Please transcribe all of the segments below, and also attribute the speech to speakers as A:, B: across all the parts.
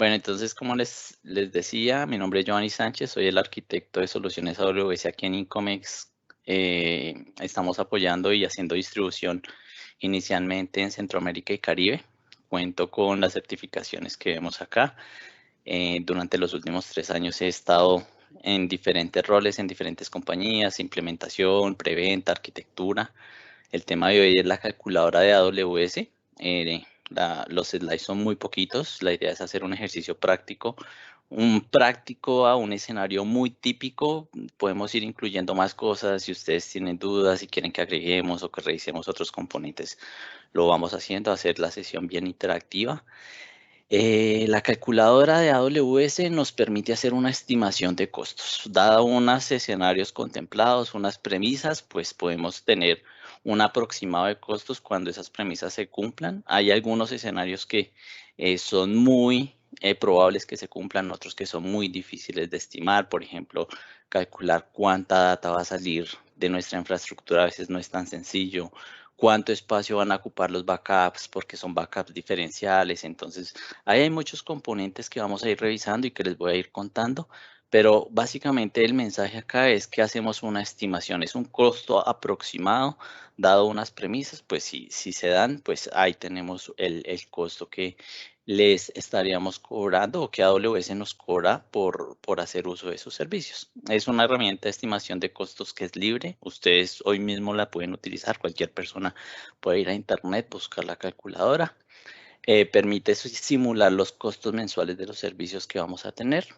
A: Bueno, entonces, como les decía, mi nombre es Giovanni Sánchez, soy el arquitecto de soluciones AWS aquí en Incomex. Estamos apoyando y haciendo distribución inicialmente en Centroamérica y Caribe. Cuento con las certificaciones que vemos acá. Durante los últimos 3 años he estado en diferentes roles, en diferentes compañías, implementación, preventa, arquitectura. El tema de hoy es la calculadora de AWS. Los slides son muy poquitos. La idea es hacer un ejercicio práctico, un práctico a un escenario muy típico. Podemos ir incluyendo más cosas. Si ustedes tienen dudas, si quieren que agreguemos o que revisemos otros componentes, lo vamos haciendo, hacer la sesión bien interactiva. La calculadora de AWS nos permite hacer una estimación de costos. Dado unos escenarios contemplados, unas premisas, pues podemos tener un aproximado de costos cuando esas premisas se cumplan. Hay algunos escenarios que son muy probables que se cumplan, otros que son muy difíciles de estimar. Por ejemplo, calcular cuánta data va a salir de nuestra infraestructura a veces no es tan sencillo. Cuánto espacio van a ocupar los backups, porque son backups diferenciales. Entonces, ahí hay muchos componentes que vamos a ir revisando y que les voy a ir contando, pero básicamente el mensaje acá es que hacemos una estimación, es un costo aproximado, dado unas premisas, pues si se dan, pues ahí tenemos el costo que les estaríamos cobrando o que AWS nos cobra por hacer uso de sus servicios. Es una herramienta de estimación de costos que es libre. Ustedes hoy mismo la pueden utilizar. Cualquier persona puede ir a internet, buscar la calculadora. Permite simular los costos mensuales de los servicios que vamos a tener.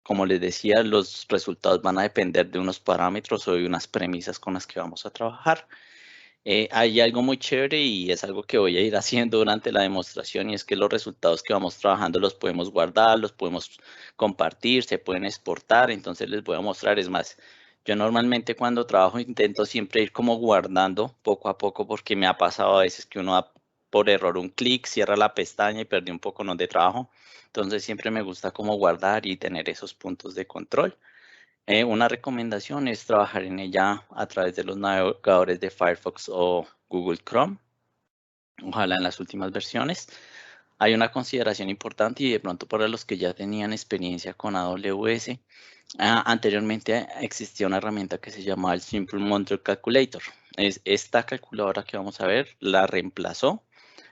A: Como les decía, los resultados van a depender de unos parámetros o de unas premisas con las que vamos a trabajar. Hay algo muy chévere y es algo que voy a ir haciendo durante la demostración, y es que los resultados que vamos trabajando los podemos guardar, los podemos compartir, se pueden exportar. Entonces les voy a mostrar. Es más, yo normalmente cuando trabajo intento siempre ir como guardando poco a poco, porque me ha pasado a veces que uno da por error un clic, cierra la pestaña y perdí un poco de trabajo. Entonces siempre me gusta como guardar y tener esos puntos de control. Una recomendación es trabajar en ella a través de los navegadores de Firefox o Google Chrome, ojalá en las últimas versiones. Hay una consideración importante, y de pronto para los que ya tenían experiencia con AWS, anteriormente existía una herramienta que se llamaba el Simple Monthly Calculator. Esta calculadora que vamos a ver la reemplazó.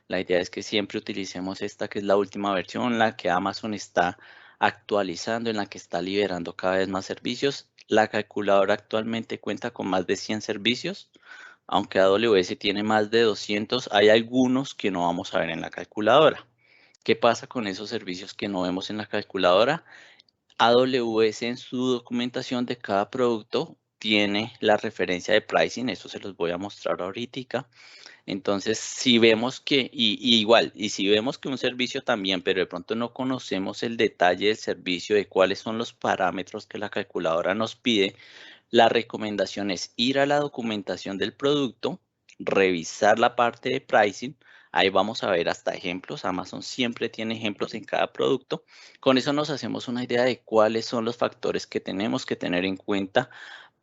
A: La idea es que siempre utilicemos esta, que es la última versión, la que Amazon está actualizando, en la que está liberando cada vez más servicios. La calculadora actualmente cuenta con más de 100 servicios, aunque AWS tiene más de 200. Hay algunos que no vamos a ver en la calculadora. ¿Qué pasa con esos servicios que no vemos en la calculadora? AWS en su documentación de cada producto tiene la referencia de pricing. Esto se los voy a mostrar ahorita. Entonces, si vemos que, y si vemos que un servicio también, pero de pronto no conocemos el detalle del servicio, de cuáles son los parámetros que la calculadora nos pide, la recomendación es ir a la documentación del producto, revisar la parte de pricing. Ahí vamos a ver hasta ejemplos. Amazon siempre tiene ejemplos en cada producto. Con eso nos hacemos una idea de cuáles son los factores que tenemos que tener en cuenta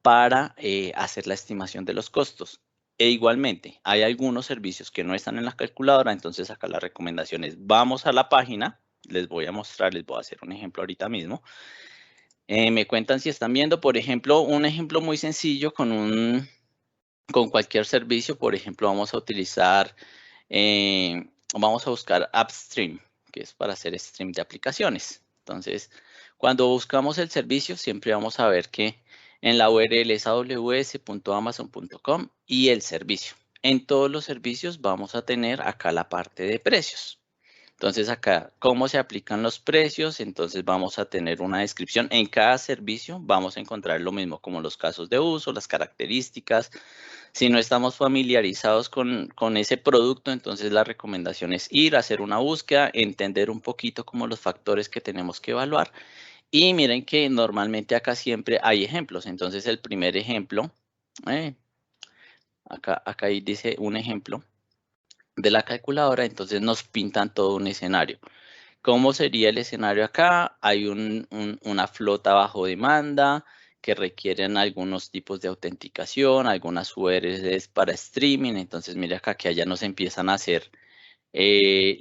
A: para hacer la estimación de los costos. E igualmente, hay algunos servicios que no están en la calculadora. Entonces acá la recomendación es: vamos a la página, les voy a mostrar, les voy a hacer un ejemplo ahorita mismo. Me cuentan si están viendo, por ejemplo, un ejemplo muy sencillo con cualquier servicio. Por ejemplo, vamos a utilizar, vamos a buscar AppStream, que es para hacer stream de aplicaciones. Entonces, cuando buscamos el servicio, siempre vamos a ver que en la URL es aws.amazon.com y el servicio. En todos los servicios vamos a tener acá la parte de precios. Entonces acá, ¿cómo se aplican los precios? Entonces vamos a tener una descripción. En cada servicio vamos a encontrar lo mismo, como los casos de uso, las características. Si no estamos familiarizados con ese producto, entonces la recomendación es ir a hacer una búsqueda, entender un poquito como los factores que tenemos que evaluar. Y miren que normalmente acá siempre hay ejemplos. Entonces el primer ejemplo, eh, acá ahí dice un ejemplo de la calculadora. Entonces nos pintan todo un escenario. ¿Cómo sería el escenario acá? Hay una flota bajo demanda que requieren algunos tipos de autenticación, algunas URLs para streaming. Entonces, mire acá que allá nos empiezan a hacer el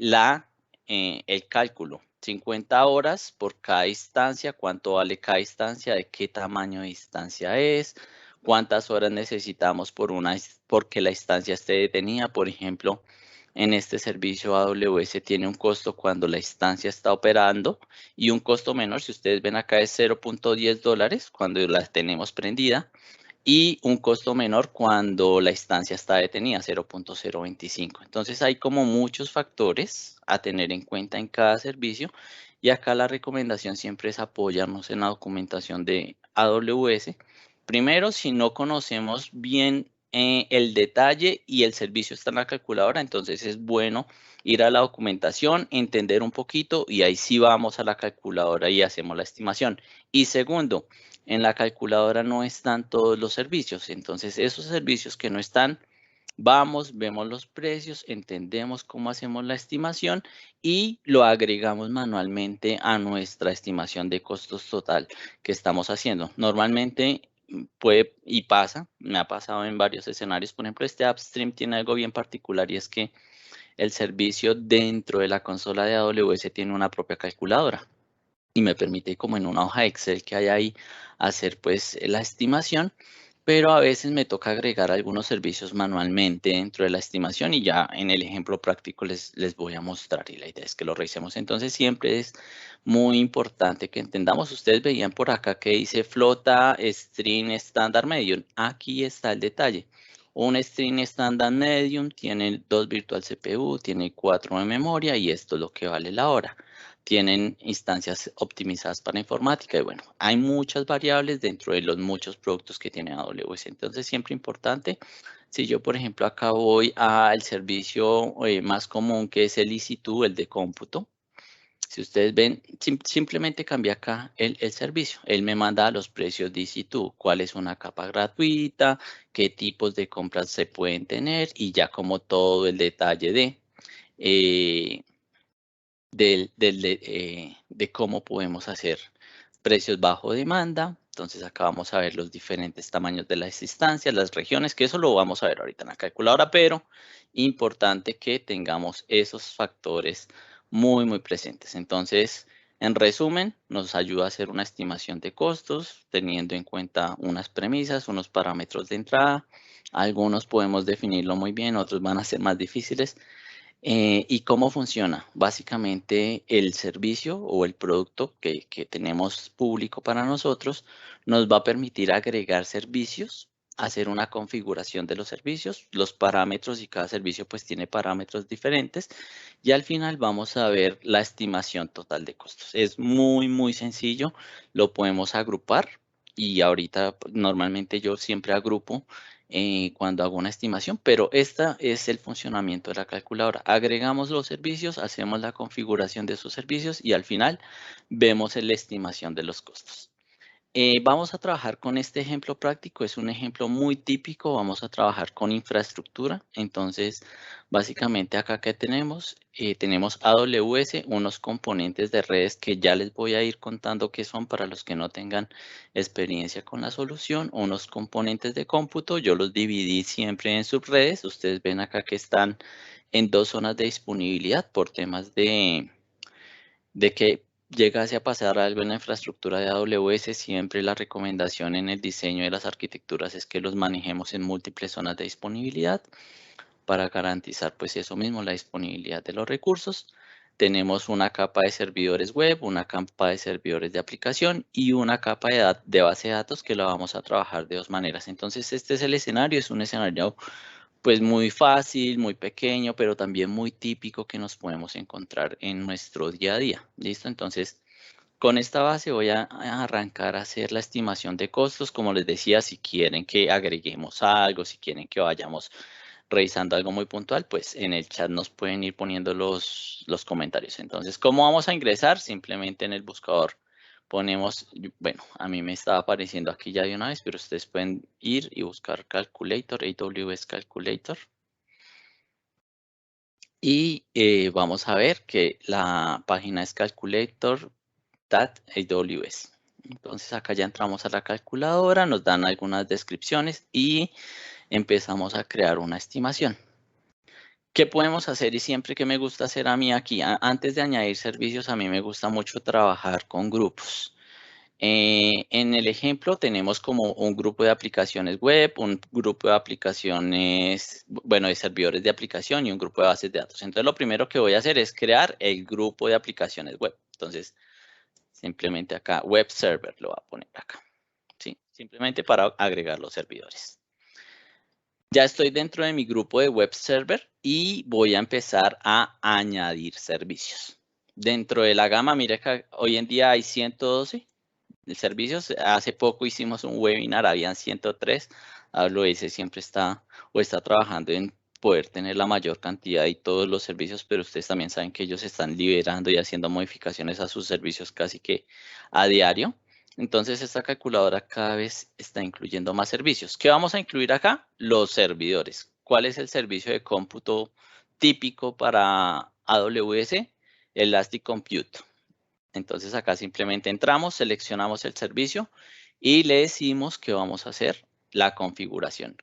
A: cálculo. 50 horas por cada instancia, cuánto vale cada instancia, de qué tamaño de instancia es, cuántas horas necesitamos porque la instancia esté detenida. Por ejemplo, en este servicio AWS tiene un costo cuando la instancia está operando y un costo menor, si ustedes ven acá, es $0.10 cuando la tenemos prendida, y un costo menor cuando la instancia está detenida, 0.025. Entonces hay como muchos factores a tener en cuenta en cada servicio, y acá la recomendación siempre es apoyarnos en la documentación de AWS. Primero, si no conocemos bien el detalle y el servicio está en la calculadora, entonces es bueno ir a la documentación, entender un poquito y ahí sí vamos a la calculadora y hacemos la estimación. Y segundo, en la calculadora no están todos los servicios, entonces esos servicios que no están, vamos, vemos los precios, entendemos cómo hacemos la estimación y lo agregamos manualmente a nuestra estimación de costos total que estamos haciendo. Normalmente puede y pasa, me ha pasado en varios escenarios. Por ejemplo, este AppStream tiene algo bien particular y es que el servicio dentro de la consola de AWS tiene una propia calculadora y me permite, como en una hoja Excel que hay ahí, hacer pues la estimación, pero a veces me toca agregar algunos servicios manualmente dentro de la estimación y ya en el ejemplo práctico les voy a mostrar, y la idea es que lo revisemos. Entonces siempre es muy importante que entendamos. Ustedes veían por acá que dice flota string estándar medium. Aquí está el detalle. Un string estándar medium tiene 2 virtual CPU, tiene 4 de memoria y esto es lo que vale la hora. Tienen instancias optimizadas para informática y bueno, hay muchas variables dentro de los muchos productos que tiene AWS. Entonces siempre importante, si yo por ejemplo acá voy al servicio más común que es el EC2, el de cómputo. Si ustedes ven, simplemente cambia acá el servicio. Él me manda los precios de EC2, cuál es una capa gratuita, qué tipos de compras se pueden tener y ya como todo el detalle de cómo podemos hacer precios bajo demanda. Entonces acá vamos a ver los diferentes tamaños de las instancias, las regiones, que eso lo vamos a ver ahorita en la calculadora, pero importante que tengamos esos factores muy presentes. Entonces, en resumen, nos ayuda a hacer una estimación de costos teniendo en cuenta unas premisas, unos parámetros de entrada. Algunos podemos definirlo muy bien, otros van a ser más difíciles. ¿Y cómo funciona? Básicamente el servicio o el producto que tenemos público para nosotros nos va a permitir agregar servicios, hacer una configuración de los servicios, los parámetros, y cada servicio pues tiene parámetros diferentes, y al final vamos a ver la estimación total de costos. Es muy sencillo, lo podemos agrupar y ahorita normalmente yo siempre agrupo cuando hago una estimación, pero este es el funcionamiento de la calculadora. Agregamos los servicios, hacemos la configuración de esos servicios y al final vemos la estimación de los costos. Vamos a trabajar con este ejemplo práctico, es un ejemplo muy típico. Vamos a trabajar con infraestructura. Entonces, básicamente acá que tenemos AWS, unos componentes de redes que ya les voy a ir contando qué son para los que no tengan experiencia con la solución, unos componentes de cómputo. Yo los dividí siempre en subredes. Ustedes ven acá que están en 2 zonas de disponibilidad por temas de que llegase a pasar algo en la infraestructura de AWS. Siempre la recomendación en el diseño de las arquitecturas es que los manejemos en múltiples zonas de disponibilidad para garantizar pues eso mismo, la disponibilidad de los recursos. Tenemos una capa de servidores web, una capa de servidores de aplicación y una capa de base de datos que la vamos a trabajar de 2 maneras. Entonces este es el escenario, es un escenario pues muy fácil, muy pequeño, pero también muy típico que nos podemos encontrar en nuestro día a día. ¿Listo? Entonces, con esta base voy a arrancar a hacer la estimación de costos. Como les decía, si quieren que agreguemos algo, si quieren que vayamos revisando algo muy puntual, pues en el chat nos pueden ir poniendo los comentarios. Entonces, ¿cómo vamos a ingresar? Simplemente en el buscador ponemos, bueno, a mí me estaba apareciendo aquí ya de una vez, pero ustedes pueden ir y buscar Calculator, AWS Calculator. Y vamos a ver que la página es calculator.aws. Entonces acá ya entramos a la calculadora, nos dan algunas descripciones y empezamos a crear una estimación. ¿Qué podemos hacer? Y siempre que me gusta hacer a mí aquí, antes de añadir servicios, a mí me gusta mucho trabajar con grupos. En el ejemplo tenemos como un grupo de aplicaciones web, un grupo de aplicaciones, bueno, de servidores de aplicación y un grupo de bases de datos. Entonces, lo primero que voy a hacer es crear el grupo de aplicaciones web. Entonces, simplemente acá, web server, lo voy a poner acá. ¿Sí? Simplemente para agregar los servidores. Ya estoy dentro de mi grupo de web server y voy a empezar a añadir servicios. Dentro de la gama, mire que hoy en día hay 112 servicios. Hace poco hicimos un webinar, habían 103. AWS siempre está trabajando en poder tener la mayor cantidad y todos los servicios, pero ustedes también saben que ellos están liberando y haciendo modificaciones a sus servicios casi que a diario. Entonces, esta calculadora cada vez está incluyendo más servicios. ¿Qué vamos a incluir acá? Los servidores. ¿Cuál es el servicio de cómputo típico para AWS? Elastic Compute. Entonces, acá simplemente entramos, seleccionamos el servicio y le decimos que vamos a hacer la configuración.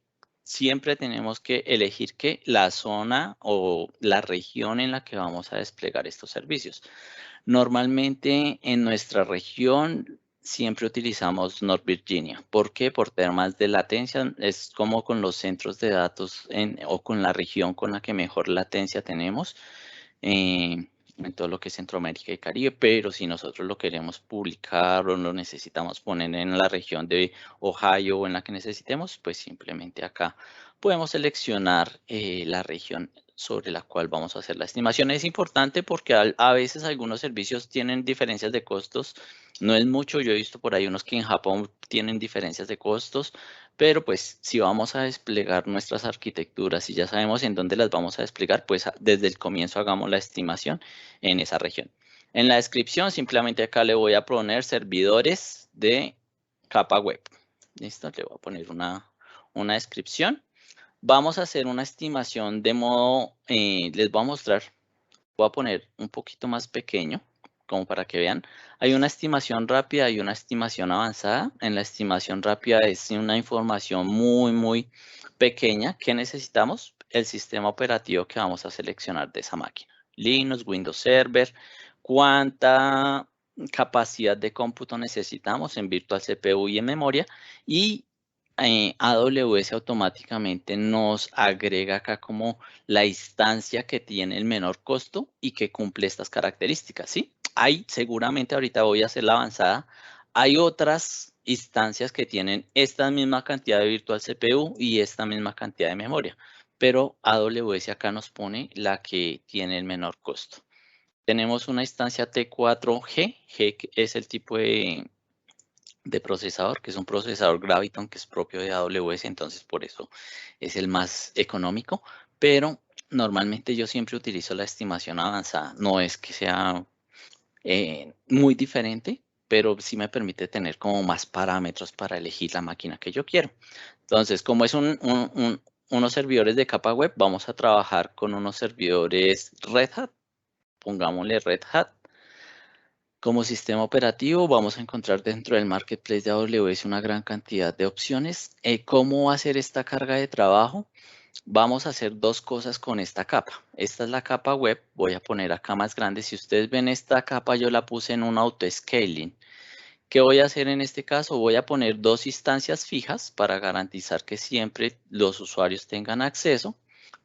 A: Siempre tenemos que elegir que la zona o la región en la que vamos a desplegar estos servicios. Normalmente en nuestra región siempre utilizamos North Virginia. ¿Por qué? Por temas de latencia. Es como con los centros de datos o con la región con la que mejor latencia tenemos en todo lo que es Centroamérica y Caribe. Pero si nosotros lo queremos publicar o lo necesitamos poner en la región de Ohio o en la que necesitemos, pues simplemente acá podemos seleccionar la región sobre la cual vamos a hacer la estimación. Es importante porque a veces algunos servicios tienen diferencias de costos. No es mucho, yo he visto por ahí unos que en Japón tienen diferencias de costos, pero pues si vamos a desplegar nuestras arquitecturas y ya sabemos en dónde las vamos a desplegar, pues desde el comienzo hagamos la estimación en esa región. En la descripción simplemente acá le voy a poner servidores de capa web. Listo, le voy a poner una descripción. Vamos a hacer una estimación de modo, les voy a mostrar, voy a poner un poquito más pequeño, como para que vean. Hay una estimación rápida y una estimación avanzada. En la estimación rápida es una información muy pequeña que necesitamos, el sistema operativo que vamos a seleccionar de esa máquina. Linux, Windows Server, cuánta capacidad de cómputo necesitamos en virtual CPU y en memoria, y AWS automáticamente nos agrega acá como la instancia que tiene el menor costo y que cumple estas características, ¿sí? Hay, seguramente ahorita voy a hacer la avanzada, hay otras instancias que tienen esta misma cantidad de virtual CPU y esta misma cantidad de memoria, pero AWS acá nos pone la que tiene el menor costo. Tenemos una instancia T4G, G es el tipo de procesador, que es un procesador Graviton que es propio de AWS, entonces por eso es el más económico, pero normalmente yo siempre utilizo la estimación avanzada. No es que sea muy diferente, pero sí me permite tener como más parámetros para elegir la máquina que yo quiero. Entonces, como es unos servidores de capa web, vamos a trabajar con unos servidores Red Hat. Pongámosle Red Hat. Como sistema operativo vamos a encontrar dentro del marketplace de AWS una gran cantidad de opciones. ¿Cómo hacer esta carga de trabajo? Vamos a hacer dos cosas con esta capa. Esta es la capa web. Voy a poner acá más grande. Si ustedes ven esta capa, yo la puse en un auto-scaling. ¿Qué voy a hacer en este caso? Voy a poner dos instancias fijas para garantizar que siempre los usuarios tengan acceso.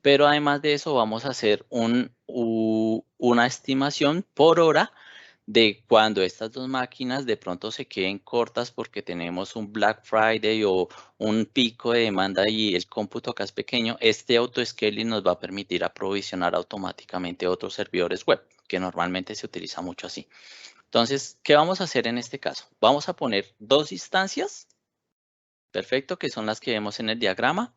A: Pero además de eso vamos a hacer una estimación por hora de cuando estas dos máquinas de pronto se queden cortas porque tenemos un Black Friday o un pico de demanda y el cómputo acá es pequeño. Este auto-scaling nos va a permitir aprovisionar automáticamente otros servidores web, que normalmente se utiliza mucho así. Entonces, ¿qué vamos a hacer en este caso? Vamos a poner dos instancias, perfecto, que son las que vemos en el diagrama.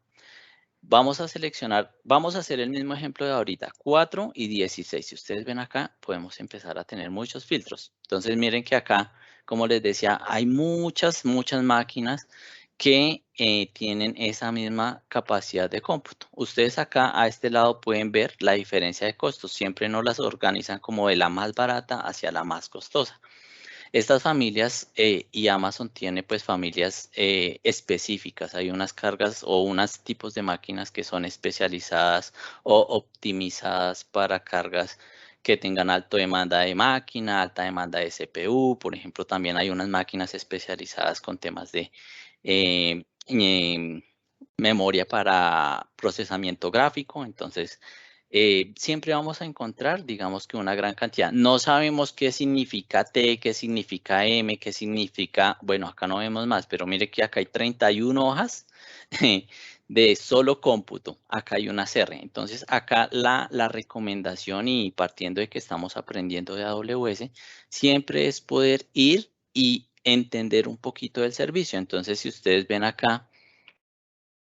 A: Vamos a seleccionar, vamos a hacer el mismo ejemplo de ahorita, 4 y 16. Si ustedes ven acá, podemos empezar a tener muchos filtros. Entonces, miren que acá, como les decía, hay muchas máquinas que tienen esa misma capacidad de cómputo. Ustedes acá a este lado pueden ver la diferencia de costos. Siempre nos las organizan como de la más barata hacia la más costosa. Estas familias y Amazon tiene pues familias específicas. Hay unas cargas o unos tipos de máquinas que son especializadas o optimizadas para cargas que tengan alta demanda de máquina, alta demanda de CPU. Por ejemplo, también hay unas máquinas especializadas con temas de memoria para procesamiento gráfico. Entonces, siempre vamos a encontrar, digamos que una gran cantidad. No sabemos qué significa T, qué significa M, qué significa, bueno, acá no vemos más, pero mire que acá hay 31 hojas de solo cómputo. Acá hay una R. Entonces, acá la recomendación y partiendo de que estamos aprendiendo de AWS, siempre es poder ir y entender un poquito del servicio. Entonces, si ustedes ven acá,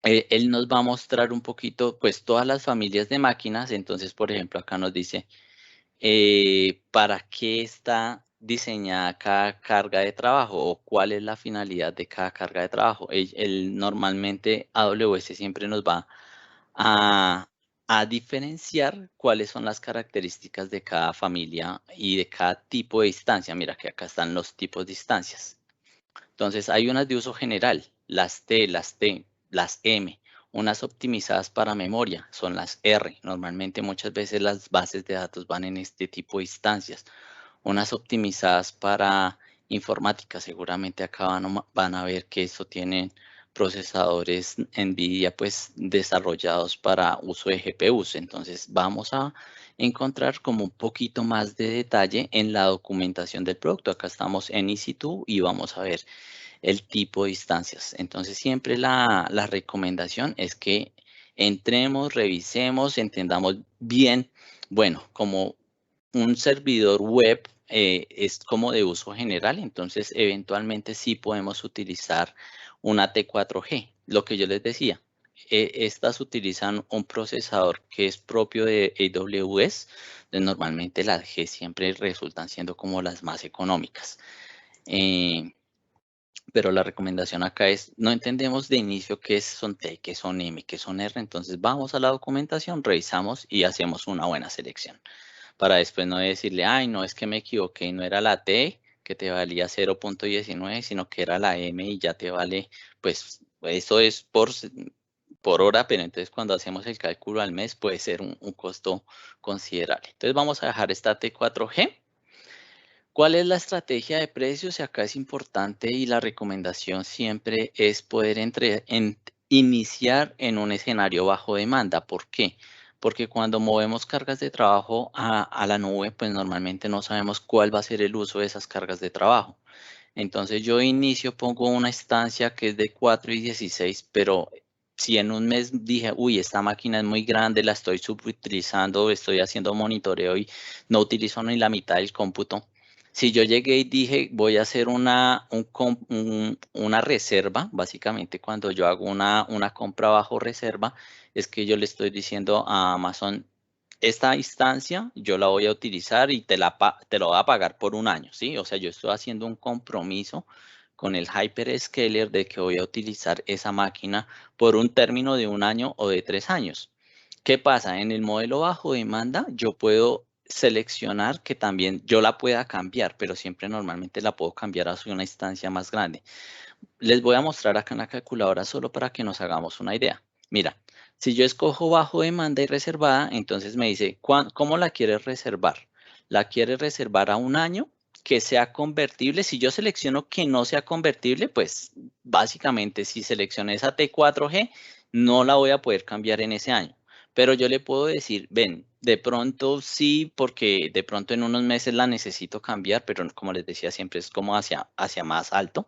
A: él nos va a mostrar un poquito, pues, todas las familias de máquinas. Entonces, por ejemplo, acá nos dice, ¿para qué está diseñada cada carga de trabajo o cuál es la finalidad de cada carga de trabajo? Normalmente AWS siempre nos va a, a diferenciar cuáles son las características de cada familia y de cada tipo de instancia. Mira que acá están los tipos de instancias. Entonces, hay unas de uso general, las M, unas optimizadas para memoria, son las R. Normalmente muchas veces las bases de datos van en este tipo de instancias. Unas optimizadas para informática, seguramente acá van a ver que eso tienen procesadores NVIDIA pues desarrollados para uso de GPUs. Entonces vamos a encontrar como un poquito más de detalle en la documentación del producto. Acá estamos en EC2 y vamos a ver el tipo de instancias. Entonces siempre la recomendación es que entremos, revisemos, entendamos bien, bueno, como un servidor web es como de uso general, entonces eventualmente sí podemos utilizar una T4G. Lo que yo les decía, estas utilizan un procesador que es propio de AWS, normalmente las G siempre resultan siendo como las más económicas. Pero la recomendación acá es, no entendemos de inicio qué son T, qué son M, qué son R, entonces vamos a la documentación, revisamos y hacemos una buena selección, para después no decirle, ay, no, es que me equivoqué, no era la T que te valía 0.19, sino que era la M y ya te vale, pues eso es por hora, pero entonces cuando hacemos el cálculo al mes puede ser un costo considerable. Entonces vamos a dejar esta T4G. ¿Cuál es la estrategia de precios? Y acá es importante y la recomendación siempre es poder iniciar en un escenario bajo demanda. ¿Por qué? Porque cuando movemos cargas de trabajo a la nube, pues normalmente no sabemos cuál va a ser el uso de esas cargas de trabajo. Entonces yo inicio, pongo una instancia que es de 4 y 16, pero si en un mes dije, uy, esta máquina es muy grande, la estoy subutilizando, estoy haciendo monitoreo y no utilizo ni la mitad del cómputo. Si yo llegué y dije, voy a hacer una reserva, básicamente cuando yo hago una compra bajo reserva, es que yo le estoy diciendo a Amazon, esta instancia yo la voy a utilizar y te lo voy a pagar por un año, ¿sí? O sea, yo estoy haciendo un compromiso con el hyperscaler de que voy a utilizar esa máquina por un término de un año o de 3 años. ¿Qué pasa? En el modelo bajo demanda yo puedo seleccionar que también yo la pueda cambiar, pero siempre normalmente la puedo cambiar hacia una instancia más grande. Les voy a mostrar acá en la calculadora solo para que nos hagamos una idea. Mira, si yo escojo bajo demanda y reservada, entonces me dice, ¿cómo la quieres reservar? ¿La quieres reservar a un año? Que sea convertible. Si yo selecciono que no sea convertible, pues básicamente si seleccioné esa T4G, no la voy a poder cambiar en ese año. Pero yo le puedo decir, ven, de pronto sí, porque de pronto en unos meses la necesito cambiar, pero como les decía, siempre es como hacia más alto.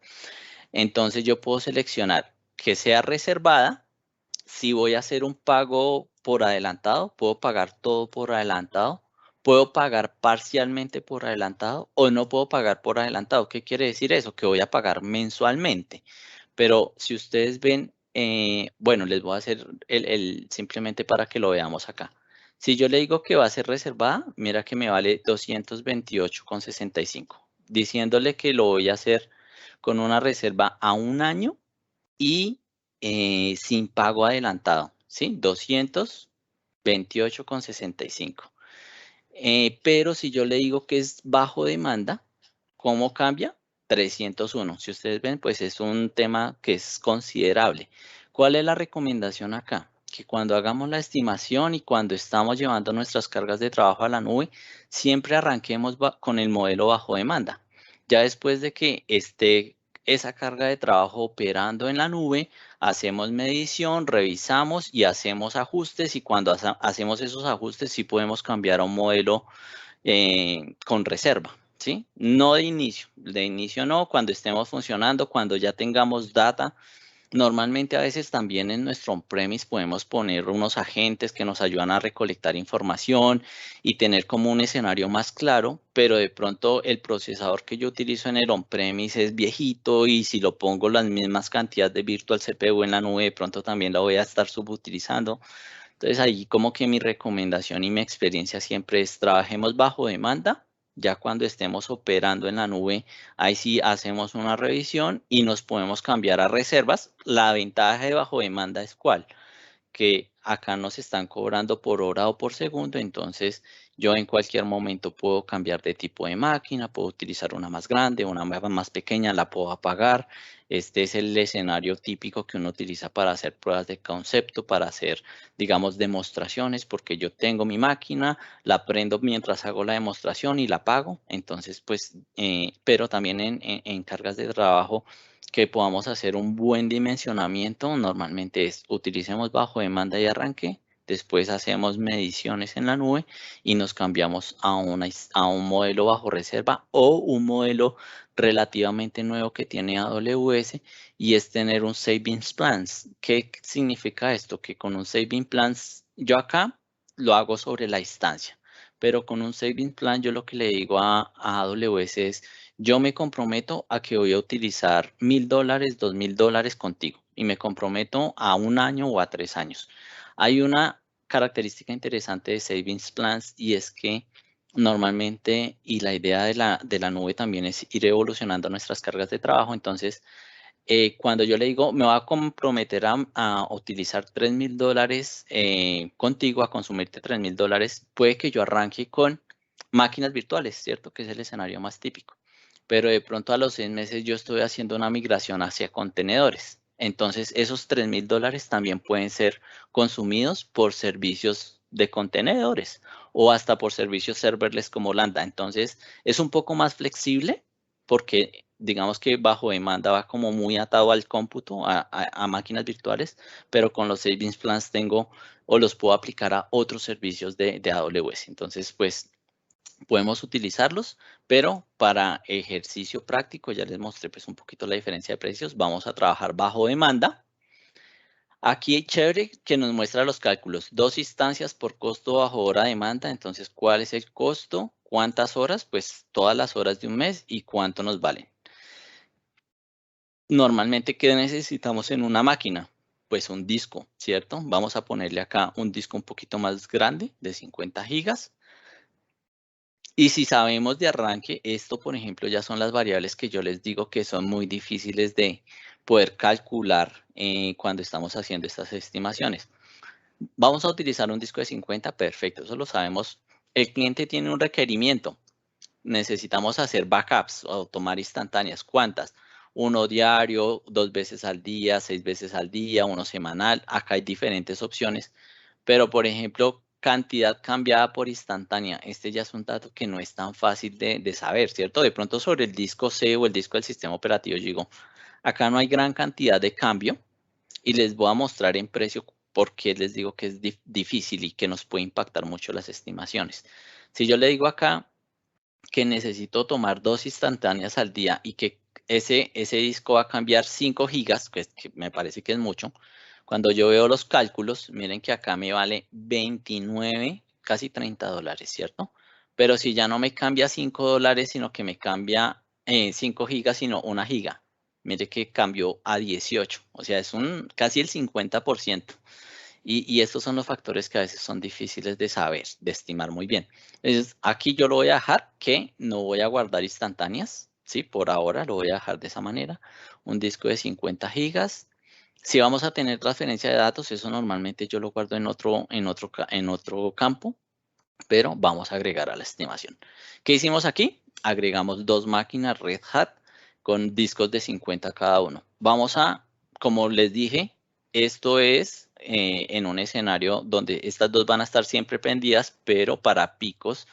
A: Entonces yo puedo seleccionar que sea reservada. Si voy a hacer un pago por adelantado, puedo pagar todo por adelantado, puedo pagar parcialmente por adelantado o no puedo pagar por adelantado. ¿Qué quiere decir eso? Que voy a pagar mensualmente. Pero si ustedes ven, bueno, les voy a hacer simplemente para que lo veamos acá. Si yo le digo que va a ser reservada, mira que me vale 228,65. Diciéndole que lo voy a hacer con una reserva a un año y sin pago adelantado, ¿sí? 228,65. Pero si yo le digo que es bajo demanda, ¿Cómo cambia? 301. Si ustedes ven, pues es un tema que es considerable. ¿Cuál es la recomendación acá? Que cuando hagamos la estimación y cuando estamos llevando nuestras cargas de trabajo a la nube, siempre arranquemos con el modelo bajo demanda. Ya después de que esté esa carga de trabajo operando en la nube, hacemos medición, revisamos y hacemos ajustes, y cuando hacemos esos ajustes sí podemos cambiar a un modelo con reserva, ¿sí? No de inicio no, cuando estemos funcionando, cuando ya tengamos data. Normalmente a veces también en nuestro on-premise podemos poner unos agentes que nos ayudan a recolectar información y tener como un escenario más claro, pero de pronto el procesador que yo utilizo en el on-premise es viejito, y si lo pongo las mismas cantidades de virtual CPU en la nube, de pronto también la voy a estar subutilizando. Entonces ahí como que mi recomendación y mi experiencia siempre es: trabajemos bajo demanda. Ya cuando estemos operando en la nube, ahí sí hacemos una revisión y nos podemos cambiar a reservas. La ventaja de bajo demanda es ¿cuál? Que acá nos están cobrando por hora o por segundo, entonces yo en cualquier momento puedo cambiar de tipo de máquina, puedo utilizar una más grande, una más pequeña, la puedo apagar. Este es el escenario típico que uno utiliza para hacer pruebas de concepto, para hacer, digamos, demostraciones, porque yo tengo mi máquina, la prendo mientras hago la demostración y la apago. Entonces, pues, pero también en cargas de trabajo que podamos hacer un buen dimensionamiento, normalmente es: utilicemos bajo demanda y arranque, después hacemos mediciones en la nube y nos cambiamos a un modelo bajo reserva o un modelo relativamente nuevo que tiene AWS, y es tener un savings plans. ¿Qué significa esto? Que con un savings plans, yo acá lo hago sobre la instancia, pero con un savings plan yo lo que le digo a AWS es: yo me comprometo a que voy a utilizar $1,000, $2,000 contigo, y me comprometo a un año o a 3 años. Hay una característica interesante de Savings Plans, y es que normalmente, y la idea de la nube también es ir evolucionando nuestras cargas de trabajo. Entonces, cuando yo le digo me voy a comprometer a utilizar $3,000 contigo, a consumirte $3,000, puede que yo arranque con máquinas virtuales, ¿cierto? Que es el escenario más típico. Pero de pronto a los 6 meses yo estoy haciendo una migración hacia contenedores. Entonces esos $3,000 también pueden ser consumidos por servicios de contenedores o hasta por servicios serverless como Lambda. Entonces es un poco más flexible, porque digamos que bajo demanda va como muy atado al cómputo, a máquinas virtuales, pero con los savings plans tengo o los puedo aplicar a otros servicios de AWS. Entonces, pues podemos utilizarlos, pero para ejercicio práctico ya les mostré pues un poquito la diferencia de precios. Vamos a trabajar bajo demanda. Aquí hay chévere que nos muestra los cálculos: 2 instancias por costo bajo hora de demanda. Entonces, ¿cuál es el costo? ¿Cuántas horas? Pues todas las horas de un mes. ¿Y cuánto nos valen? Normalmente, ¿qué necesitamos en una máquina? Pues un disco, ¿cierto? Vamos a ponerle acá un disco un poquito más grande, de 50 gigas. Y si sabemos de arranque, esto, por ejemplo, ya son las variables que yo les digo que son muy difíciles de poder calcular cuando estamos haciendo estas estimaciones. Vamos a utilizar un disco de 50, perfecto, eso lo sabemos. El cliente tiene un requerimiento: necesitamos hacer backups o tomar instantáneas. ¿Cuántas? Uno diario, 2 veces al día, 6 veces al día, uno semanal. Acá hay diferentes opciones, pero por ejemplo, cantidad cambiada por instantánea. Este ya es un dato que no es tan fácil de saber, ¿cierto? De pronto sobre el disco C o el disco del sistema operativo, yo digo, acá no hay gran cantidad de cambio, y les voy a mostrar en precio por qué les digo que es difícil y que nos puede impactar mucho las estimaciones. Si yo le digo acá que necesito tomar 2 instantáneas al día y que ese disco va a cambiar 5 gigas, pues, que me parece que es mucho. Cuando yo veo los cálculos, miren que acá me vale 29, casi $30, ¿cierto? Pero si ya no me cambia $5, sino que me cambia 5 gigas, sino 1 giga. Mire que cambió a 18, o sea, es casi el 50%. Y estos son los factores que a veces son difíciles de saber, de estimar muy bien. Entonces, aquí yo lo voy a dejar que no voy a guardar instantáneas, ¿sí? Por ahora lo voy a dejar de esa manera. Un disco de 50 gigas. Si vamos a tener transferencia de datos, eso normalmente yo lo guardo en otro campo. pero vamos a agregar a la estimación. ¿Qué hicimos aquí? Agregamos 2 máquinas Red Hat con discos de 50 cada uno. Vamos a, como les dije, esto es en un escenario donde estas dos van a estar siempre prendidas, pero para picos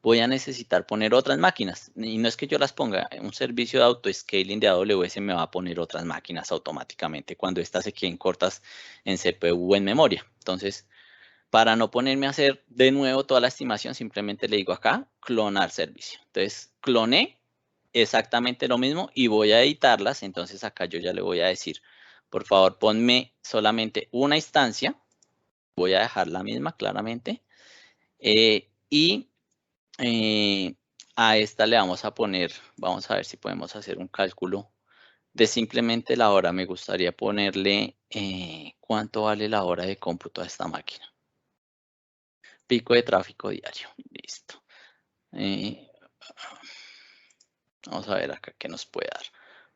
A: voy a necesitar poner otras máquinas. Y no es que yo las ponga, un servicio de auto-scaling de AWS me va a poner otras máquinas automáticamente cuando estas se queden cortas en CPU o en memoria. Entonces, para no ponerme a hacer de nuevo toda la estimación, simplemente le digo acá, clonar servicio. Entonces, cloné exactamente lo mismo y voy a editarlas. Entonces, acá yo ya le voy a decir, por favor, ponme solamente una instancia. Voy a dejar la misma, claramente. Y a esta le vamos a poner, vamos a ver si podemos hacer un cálculo de simplemente la hora. Me gustaría ponerle cuánto vale la hora de cómputo a esta máquina. Pico de tráfico diario. Listo. Vamos a ver acá qué nos puede dar.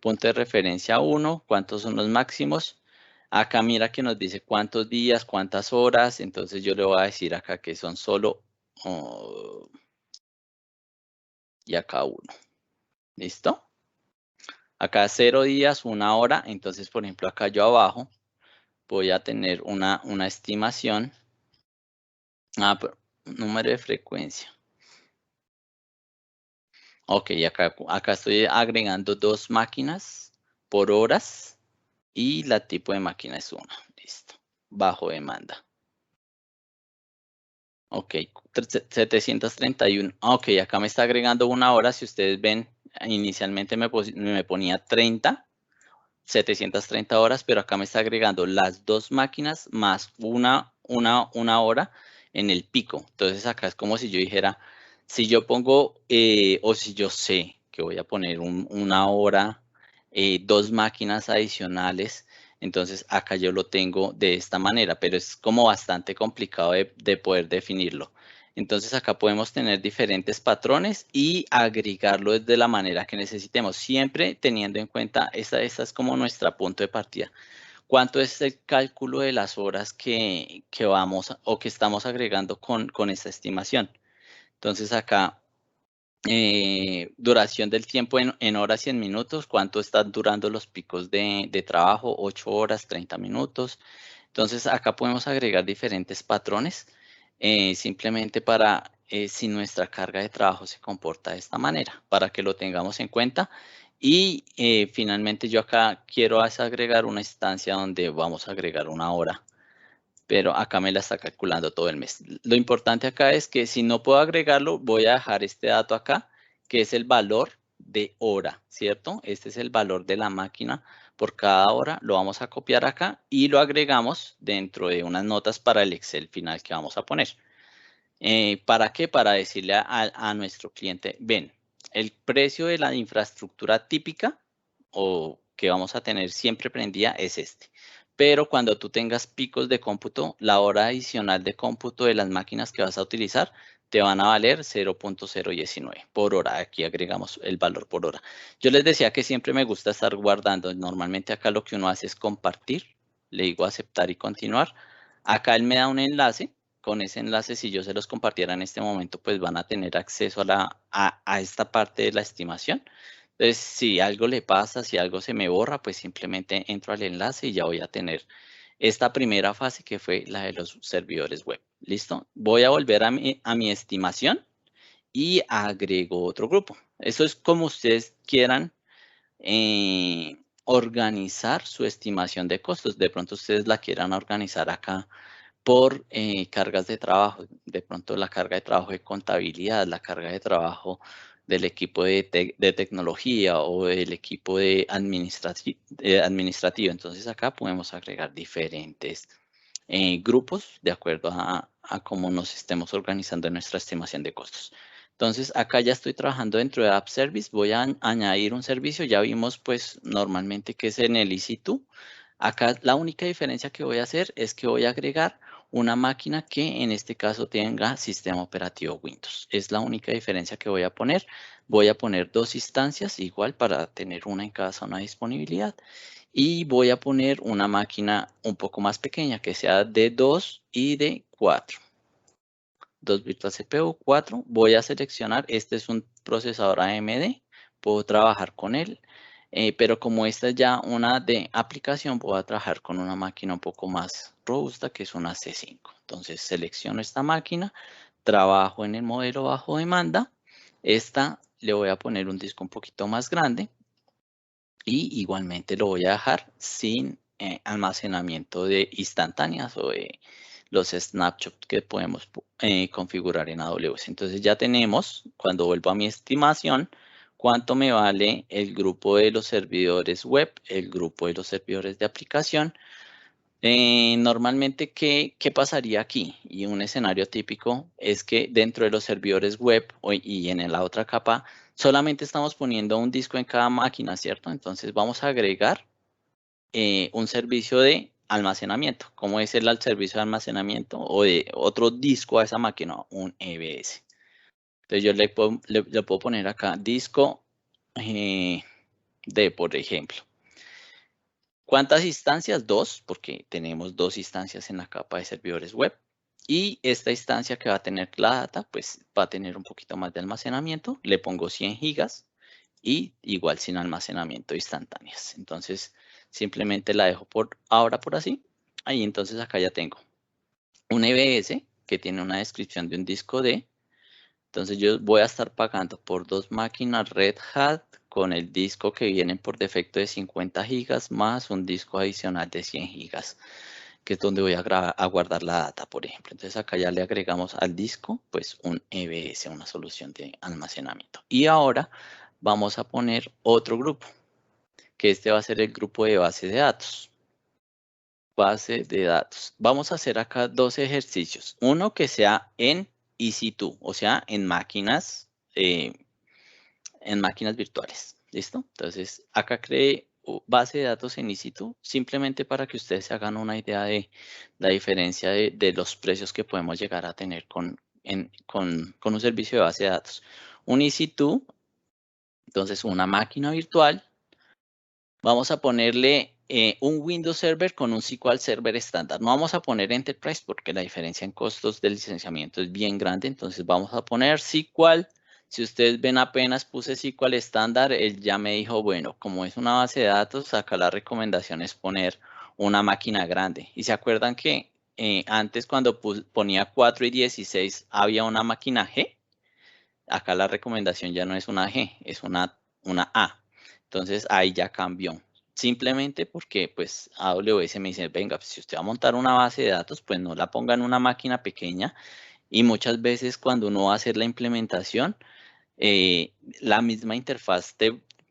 A: Punto de referencia 1. ¿Cuántos son los máximos? Acá mira que nos dice cuántos días, cuántas horas. Entonces yo le voy a decir acá que son solo y acá 1. ¿Listo? Acá 0 días, 1 hora. Entonces, por ejemplo, acá yo abajo voy a tener una estimación. Número de frecuencia. Ok, acá estoy agregando 2 máquinas por horas y la tipo de máquina es 1. Listo. Bajo demanda. Ok, 731. Ok, acá me está agregando 1 hora. Si ustedes ven, inicialmente me ponía 730 horas, pero acá me está agregando las 2 máquinas más una hora en el pico. Entonces acá es como si yo dijera, si yo pongo, o si yo sé que voy a poner 1 hora, 2 máquinas adicionales, entonces acá yo lo tengo de esta manera, pero es como bastante complicado de poder definirlo. Entonces acá podemos tener diferentes patrones y agregarlo de la manera que necesitemos, siempre teniendo en cuenta, esta es como nuestra punto de partida. ¿Cuánto es el cálculo de las horas que vamos o que estamos agregando con esta estimación? Entonces acá, duración del tiempo en horas y en minutos, ¿cuánto están durando los picos de trabajo? 8 horas, 30 minutos. Entonces acá podemos agregar diferentes patrones simplemente para si nuestra carga de trabajo se comporta de esta manera, para que lo tengamos en cuenta. Y finalmente yo acá quiero agregar una instancia donde vamos a agregar 1 hora, pero acá me la está calculando todo el mes. Lo importante acá es que si no puedo agregarlo, voy a dejar este dato acá, que es el valor de hora, ¿cierto? Este es el valor de la máquina por cada hora. Lo vamos a copiar acá y lo agregamos dentro de unas notas para el Excel final que vamos a poner. ¿Para qué? Para decirle a nuestro cliente, ven, el precio de la infraestructura típica o que vamos a tener siempre prendida es este. Pero cuando tú tengas picos de cómputo, la hora adicional de cómputo de las máquinas que vas a utilizar te van a valer 0.019 por hora. Aquí agregamos el valor por hora. Yo les decía que siempre me gusta estar guardando. Normalmente acá lo que uno hace es compartir. Le digo aceptar y continuar. Acá él me da un enlace. Con ese enlace, si yo se los compartiera en este momento, pues van a tener acceso a esta parte de la estimación. Entonces, si algo le pasa, si algo se me borra, pues simplemente entro al enlace y ya voy a tener esta primera fase que fue la de los servidores web. ¿Listo? Voy a volver a mi estimación y agrego otro grupo. Eso es como ustedes quieran organizar su estimación de costos. De pronto ustedes la quieran organizar acá por cargas de trabajo, de pronto la carga de trabajo de contabilidad, la carga de trabajo del equipo de tecnología o del equipo de administrativo. Entonces acá podemos agregar diferentes grupos de acuerdo a cómo nos estemos organizando en nuestra estimación de costos. Entonces acá ya estoy trabajando dentro de App Service, voy a añadir un servicio, ya vimos pues normalmente que es en el EC2. Acá la única diferencia que voy a hacer es que voy a agregar una máquina que en este caso tenga sistema operativo Windows. Es la única diferencia que voy a poner. Voy a poner 2 instancias igual para tener una en cada zona de disponibilidad. Y voy a poner una máquina un poco más pequeña que sea de 2 y de 4. 2 virtual CPU, 4. Voy a seleccionar, este es un procesador AMD, puedo trabajar con él, pero como esta es ya una de aplicación, voy a trabajar con una máquina un poco más robusta, que es una C5. Entonces selecciono esta máquina, trabajo en el modelo bajo demanda. Esta le voy a poner un disco un poquito más grande y igualmente lo voy a dejar sin almacenamiento de instantáneas o de los snapshots que podemos configurar en AWS. Entonces ya tenemos, cuando vuelvo a mi estimación, cuánto me vale el grupo de los servidores web, el grupo de los servidores de aplicación. Normalmente, ¿qué pasaría aquí? Y un escenario típico es que dentro de los servidores web y en la otra capa, solamente estamos poniendo un disco en cada máquina, ¿cierto? Entonces vamos a agregar un servicio de almacenamiento. ¿Cómo es el servicio de almacenamiento? O de otro disco a esa máquina, un EBS. Entonces yo le puedo poner acá disco de, por ejemplo. ¿Cuántas instancias? 2, porque tenemos 2 instancias en la capa de servidores web. Y esta instancia que va a tener la data, pues va a tener un poquito más de almacenamiento. Le pongo 100 gigas y igual sin almacenamiento instantáneas. Entonces, simplemente la dejo por ahora por así. Ahí entonces acá ya tengo un EBS que tiene una descripción de un disco D. Entonces yo voy a estar pagando por 2 máquinas Red Hat con el disco que viene por defecto de 50 gigas más un disco adicional de 100 gigas, que es donde voy a guardar la data, por ejemplo. Entonces acá ya le agregamos al disco pues un EBS, una solución de almacenamiento. Y ahora vamos a poner otro grupo, que este va a ser el grupo de base de datos. Base de datos. Vamos a hacer acá 2 ejercicios. Uno que sea en EC2, o sea, en máquinas virtuales. ¿Listo? Entonces, acá creé base de datos en EC2, simplemente para que ustedes se hagan una idea de la diferencia de los precios que podemos llegar a tener con un servicio de base de datos. Un EC2, entonces una máquina virtual. Vamos a ponerle un Windows Server con un SQL Server estándar. No vamos a poner Enterprise porque la diferencia en costos de licenciamiento es bien grande. Entonces vamos a poner SQL. Si ustedes ven, apenas puse SQL estándar, él ya me dijo, bueno, como es una base de datos, acá la recomendación es poner una máquina grande. Y se acuerdan que antes cuando ponía 4 y 16 había una máquina G. Acá la recomendación ya no es una G, es una A. Entonces ahí ya cambió. Simplemente porque pues AWS me dice, venga, pues, si usted va a montar una base de datos, pues no la ponga en una máquina pequeña. Y muchas veces cuando uno va a hacer la implementación, la misma interfaz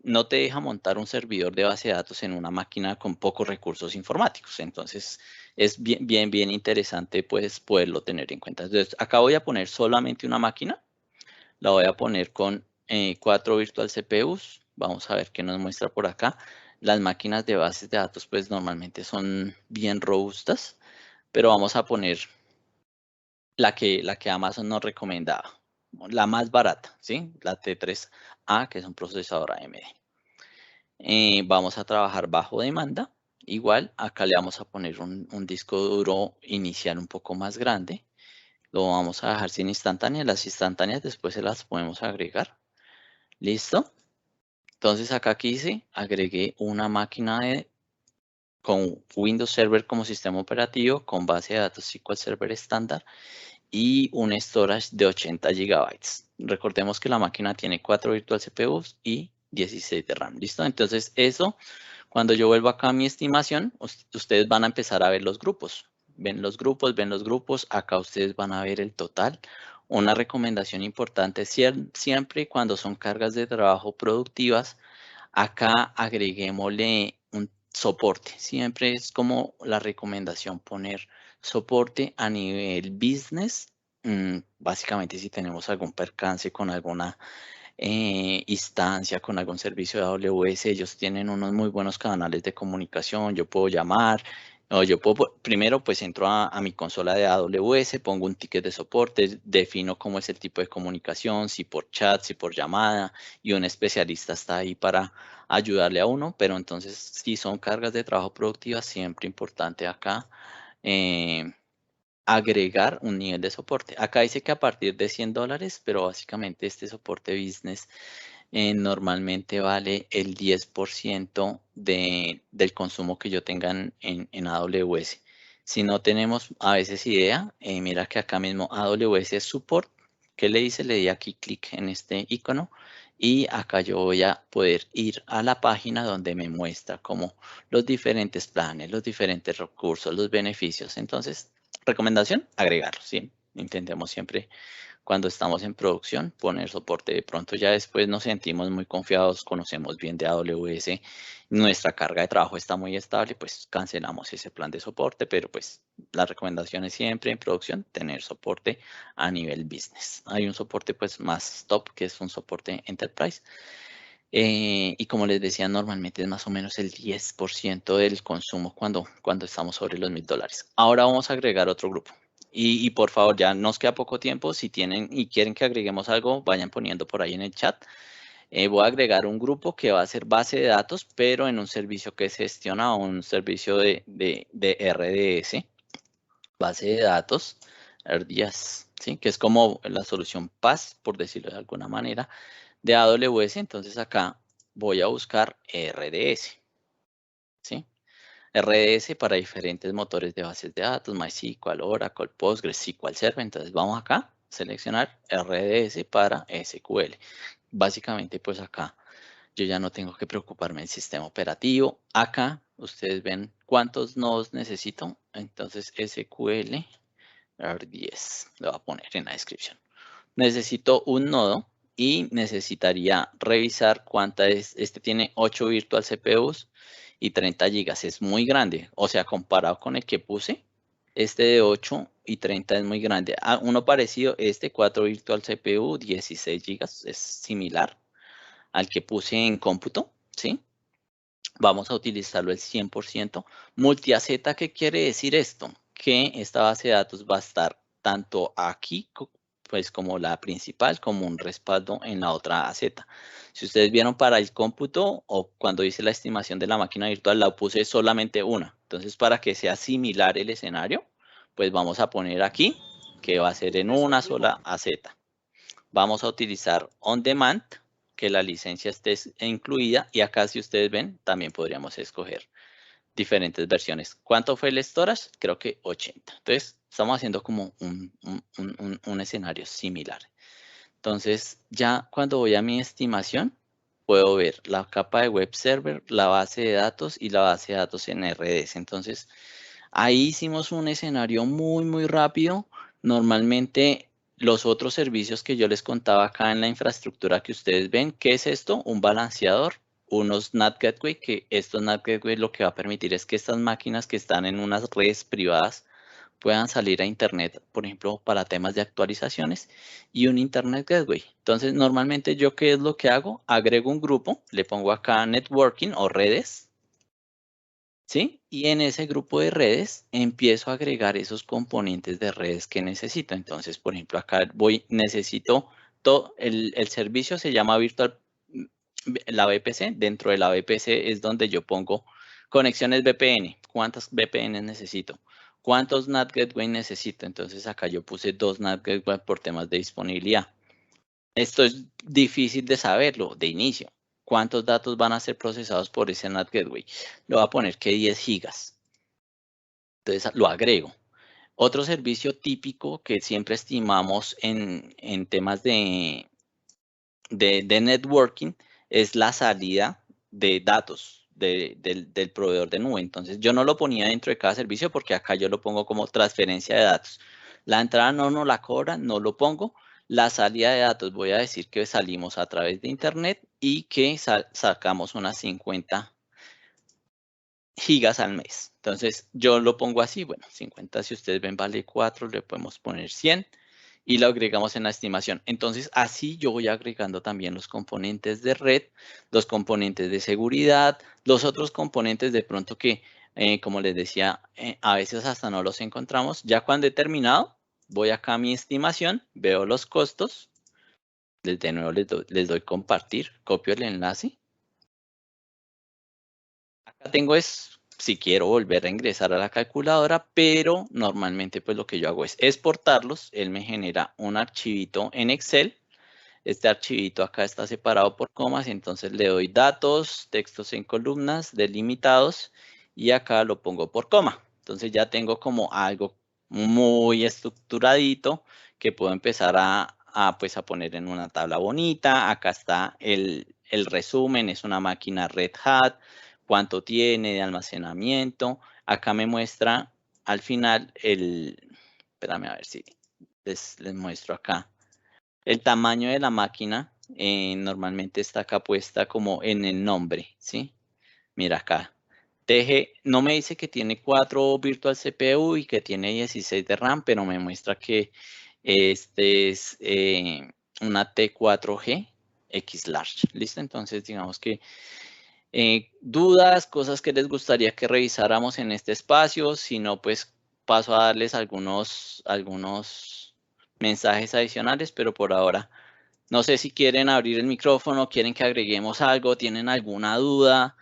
A: no te deja montar un servidor de base de datos en una máquina con pocos recursos informáticos. Entonces es bien interesante pues poderlo tener en cuenta. Entonces acá voy a poner solamente una máquina. La voy a poner con 4 virtual CPUs. Vamos a ver qué nos muestra por acá. Las máquinas de bases de datos pues normalmente son bien robustas, pero vamos a poner la que Amazon nos recomendaba, la más barata, ¿sí? La T3A, que es un procesador AMD. Vamos a trabajar bajo demanda. Igual, acá le vamos a poner un disco duro inicial un poco más grande. Lo vamos a dejar sin instantáneas. Las instantáneas después se las podemos agregar. ¿Listo? Entonces acá quise, agregué una máquina con Windows Server como sistema operativo, con base de datos SQL Server estándar y un storage de 80 GB. Recordemos que la máquina tiene 4 virtual CPUs y 16 de RAM. ¿Listo? Entonces eso, cuando yo vuelvo acá a mi estimación, ustedes van a empezar a ver los grupos. Ven los grupos, acá ustedes van a ver el total. Una recomendación importante, siempre cuando son cargas de trabajo productivas, acá agreguémosle un soporte. Siempre es como la recomendación poner soporte a nivel business. Básicamente si tenemos algún percance con alguna instancia, con algún servicio de AWS, ellos tienen unos muy buenos canales de comunicación. Yo puedo llamar, o yo puedo, primero pues entro a mi consola de AWS, pongo un ticket de soporte, defino cómo es el tipo de comunicación, si por chat, si por llamada, y un especialista está ahí para ayudarle a uno. Pero entonces si son cargas de trabajo productivas, siempre importante acá agregar un nivel de soporte. Acá dice que a partir de $100, pero básicamente este soporte business normalmente vale el 10% del consumo que yo tenga en AWS. Si no tenemos a veces idea, mira que acá mismo AWS Support, ¿qué le dice? Le di aquí clic en este icono y acá yo voy a poder ir a la página donde me muestra como los diferentes planes, los diferentes recursos, los beneficios. Entonces, recomendación, agregarlo, ¿sí? Intentemos siempre cuando estamos en producción, poner soporte. De pronto ya después nos sentimos muy confiados, conocemos bien de AWS, nuestra carga de trabajo está muy estable, pues cancelamos ese plan de soporte, pero pues la recomendación es siempre en producción tener soporte a nivel business. Hay un soporte pues más top, que es un soporte enterprise. Y como les decía, normalmente es más o menos el 10% del consumo cuando estamos sobre los $1000. Ahora vamos a agregar otro grupo. Y por favor, ya nos queda poco tiempo. Si tienen y quieren que agreguemos algo, vayan poniendo por ahí en el chat. Voy a agregar un grupo que va a ser base de datos, pero en un servicio que se gestiona o un servicio de RDS, base de datos, RDS, ¿sí? Que es como la solución PaaS, por decirlo de alguna manera, de AWS. Entonces acá voy a buscar RDS, ¿sí? RDS para diferentes motores de bases de datos, MySQL, Oracle, Postgres, SQL Server. Entonces vamos acá, seleccionar RDS para SQL. Básicamente pues acá yo ya no tengo que preocuparme del sistema operativo. Acá ustedes ven cuántos nodos necesito. Entonces SQL R10 lo voy a poner en la descripción. Necesito un nodo y necesitaría revisar cuánta es. Este tiene 8 virtual CPUs y 30 gigas. Es muy grande. O sea, comparado con el que puse, este de 8 y 30 es muy grande. Uno parecido, este 4 virtual CPU, 16 gigas, es similar al que puse en cómputo, ¿sí? Vamos a utilizarlo el 100%. Multi-AZ, ¿qué quiere decir esto? Que esta base de datos va a estar tanto aquí pues como la principal, como un respaldo en la otra AZ. Si ustedes vieron para el cómputo o cuando hice la estimación de la máquina virtual, la puse solamente una. Entonces, para que sea similar el escenario, pues vamos a poner aquí que va a ser en una sola AZ. Vamos a utilizar On Demand, que la licencia esté incluida, y acá si ustedes ven, también podríamos escoger diferentes versiones. ¿Cuánto fue el storage? Creo que 80. Entonces, estamos haciendo como un escenario similar. Entonces, ya cuando voy a mi estimación, puedo ver la capa de web server, la base de datos y la base de datos en RDS. Entonces, ahí hicimos un escenario muy rápido. Normalmente los otros servicios que yo les contaba acá en la infraestructura que ustedes ven, ¿qué es esto? Un balanceador, unos NAT Gateway, que estos NAT Gateway lo que va a permitir es que estas máquinas que están en unas redes privadas puedan salir a Internet, por ejemplo, para temas de actualizaciones, y un Internet Gateway. Entonces, normalmente yo, ¿qué es lo que hago? Agrego un grupo, le pongo acá networking o redes, ¿sí? Y en ese grupo de redes empiezo a agregar esos componentes de redes que necesito. Entonces, por ejemplo, acá necesito todo, el servicio se llama Virtual, la VPC. Dentro de la VPC es donde yo pongo conexiones VPN. ¿Cuántas VPN necesito? ¿Cuántos NAT Gateway necesito? Entonces acá yo puse 2 NAT Gateway por temas de disponibilidad. Esto es difícil de saberlo de inicio. ¿Cuántos datos van a ser procesados por ese NAT Gateway? Le voy a poner que 10 gigas. Entonces lo agrego. Otro servicio típico que siempre estimamos en temas de networking es la salida de datos del proveedor de nube. Entonces yo no lo ponía dentro de cada servicio porque acá yo lo pongo como transferencia de datos. La entrada no la cobran, no lo pongo. La salida de datos, voy a decir que salimos a través de internet y que sacamos unas 50 gigas al mes. Entonces yo lo pongo así, bueno, 50 si ustedes ven vale 4, le podemos poner 100 y lo agregamos en la estimación. Entonces así yo voy agregando también los componentes de red, los componentes de seguridad, los otros componentes de pronto que, como les decía, a veces hasta no los encontramos. Ya cuando he terminado, voy acá a mi estimación, veo los costos, de nuevo les doy compartir, copio el enlace. Acá tengo es si quiero volver a ingresar a la calculadora, pero normalmente pues lo que yo hago es exportarlos. Él me genera un archivito en Excel. Este archivito acá está separado por comas, entonces le doy datos, textos en columnas, delimitados, y acá lo pongo por coma. Entonces ya tengo como algo muy estructuradito que puedo empezar pues a poner en una tabla bonita. Acá está el resumen, es una máquina Red Hat, cuánto tiene de almacenamiento. Acá me muestra al final espérame a ver si les muestro acá. El tamaño de la máquina normalmente está acá puesta como en el nombre, ¿sí? Mira acá. No me dice que tiene 4 virtual CPU y que tiene 16 de RAM, pero me muestra que este es una T4G X Large. ¿Listo? Entonces, digamos que dudas, cosas que les gustaría que revisáramos en este espacio. Si no, pues paso a darles algunos mensajes adicionales, pero por ahora no sé si quieren abrir el micrófono, quieren que agreguemos algo, tienen alguna duda,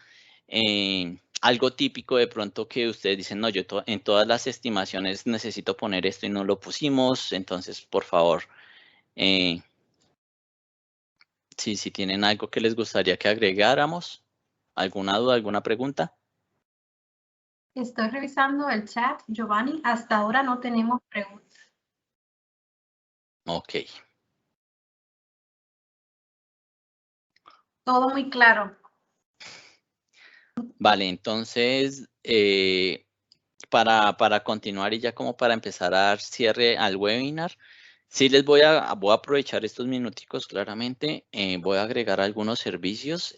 A: algo típico de pronto que ustedes dicen, no, yo en todas las estimaciones necesito poner esto y no lo pusimos. Entonces, por favor, si tienen algo que les gustaría que agregáramos, alguna duda, alguna pregunta.
B: Estoy revisando el chat, Giovanni. Hasta ahora no tenemos preguntas.
A: Ok.
B: Todo muy claro.
A: Vale, entonces, para continuar y ya como para empezar a dar cierre al webinar, sí les voy a aprovechar estos minuticos claramente, voy a agregar algunos servicios,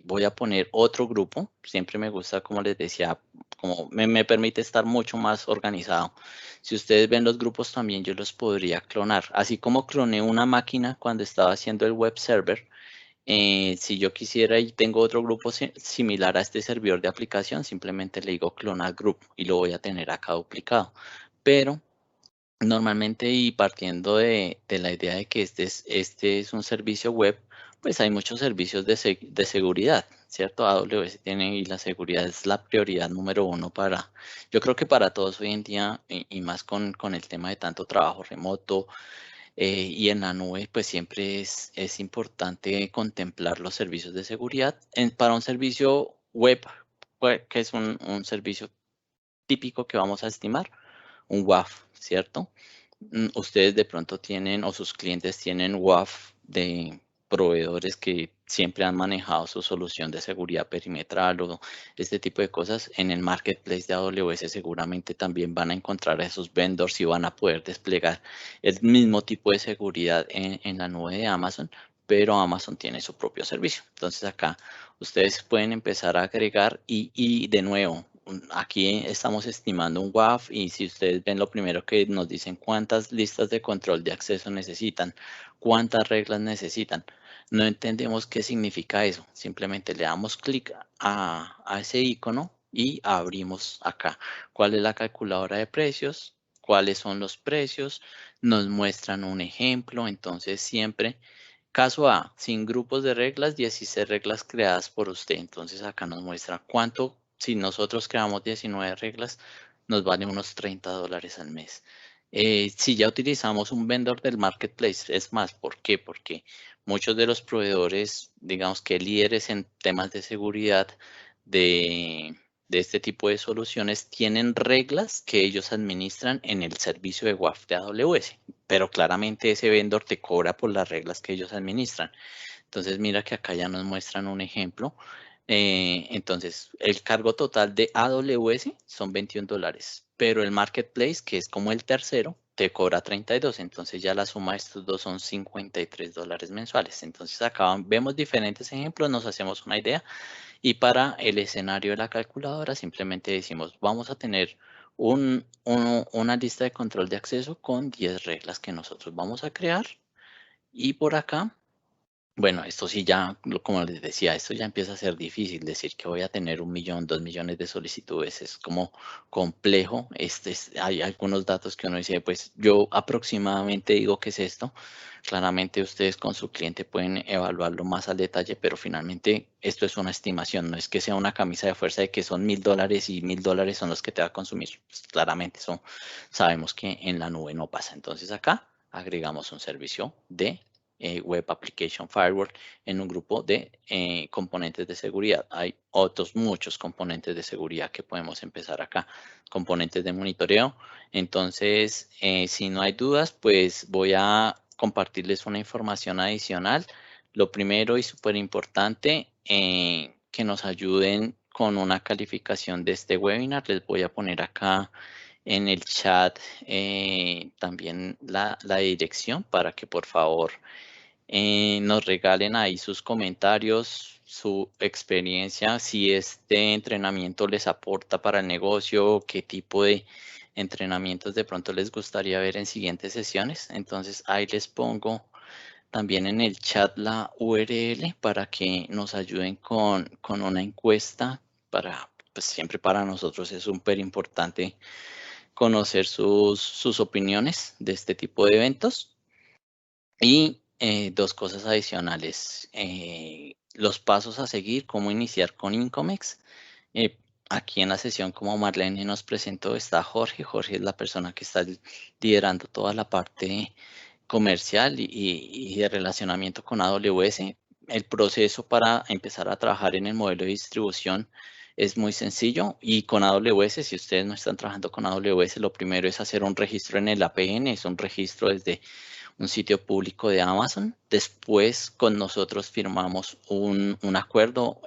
A: voy a poner otro grupo, siempre me gusta, como les decía, como me permite estar mucho más organizado. Si ustedes ven los grupos también yo los podría clonar, así como cloné una máquina cuando estaba haciendo el web server. Si yo quisiera y tengo otro grupo similar a este servidor de aplicación, simplemente le digo clonar group y lo voy a tener acá duplicado. Pero normalmente y partiendo de la idea de que este es un servicio web, pues hay muchos servicios de seguridad, ¿cierto? AWS tiene y la seguridad es la prioridad número uno yo creo que para todos hoy en día y más con el tema de tanto trabajo remoto y en la nube, pues siempre es importante contemplar los servicios de seguridad. Para un servicio web, que es un servicio típico que vamos a estimar, un WAF, ¿cierto? Ustedes de pronto tienen o sus clientes tienen WAF de proveedores que siempre han manejado su solución de seguridad perimetral o este tipo de cosas. En el marketplace de AWS seguramente también van a encontrar a esos vendors y van a poder desplegar el mismo tipo de seguridad en la nube de Amazon, pero Amazon tiene su propio servicio. Entonces acá ustedes pueden empezar a agregar y de nuevo, aquí estamos estimando un WAF y si ustedes ven lo primero que nos dicen cuántas listas de control de acceso necesitan, cuántas reglas necesitan. No entendemos qué significa eso. Simplemente le damos clic a ese icono y abrimos acá. ¿Cuál es la calculadora de precios? ¿Cuáles son los precios? Nos muestran un ejemplo. Entonces siempre, caso A, sin grupos de reglas, 16 reglas creadas por usted. Entonces acá nos muestra cuánto, si nosotros creamos 19 reglas, nos vale unos $30 al mes. Si ya utilizamos un vendor del marketplace, es más, ¿por qué? Porque muchos de los proveedores, digamos que líderes en temas de seguridad de este tipo de soluciones, tienen reglas que ellos administran en el servicio de WAF de AWS, pero claramente ese vendor te cobra por las reglas que ellos administran. Entonces mira que acá ya nos muestran un ejemplo. Entonces el cargo total de AWS son $21, pero el marketplace, que es como el tercero, te cobra 32. Entonces ya la suma de estos dos son $53 mensuales. Entonces acá vemos diferentes ejemplos, nos hacemos una idea y para el escenario de la calculadora simplemente decimos vamos a tener una lista de control de acceso con 10 reglas que nosotros vamos a crear y por acá Bueno, esto sí ya, como les decía, esto ya empieza a ser difícil. Decir que voy a tener 1 millón, 2 millones de solicitudes es como complejo. Hay algunos datos que uno dice, pues yo aproximadamente digo que es esto. Claramente ustedes con su cliente pueden evaluarlo más al detalle, pero finalmente esto es una estimación. No es que sea una camisa de fuerza de que son $1.000 y $1.000 son los que te va a consumir. Pues claramente eso sabemos que en la nube no pasa. Entonces acá agregamos un servicio de Web Application Firewall en un grupo de componentes de seguridad. Hay otros muchos componentes de seguridad que podemos empezar acá, componentes de monitoreo. Entonces, si no hay dudas, pues voy a compartirles una información adicional. Lo primero y súper importante, que nos ayuden con una calificación de este webinar. Les voy a poner acá en el chat también la dirección para que por favor nos regalen ahí sus comentarios, su experiencia, si este entrenamiento les aporta para el negocio, qué tipo de entrenamientos de pronto les gustaría ver en siguientes sesiones. Entonces ahí les pongo también en el chat la URL para que nos ayuden con una encuesta para, pues siempre para nosotros es súper importante conocer sus opiniones de este tipo de eventos. Y dos cosas adicionales, los pasos a seguir, cómo iniciar con Incomex. Aquí en la sesión, como Marlene nos presentó, está Jorge. Jorge es la persona que está liderando toda la parte comercial y de relacionamiento con AWS. El proceso para empezar a trabajar en el modelo de distribución es muy sencillo y con AWS, si ustedes no están trabajando con AWS, lo primero es hacer un registro en el APN, es un registro desde un sitio público de Amazon. Después con nosotros firmamos un acuerdo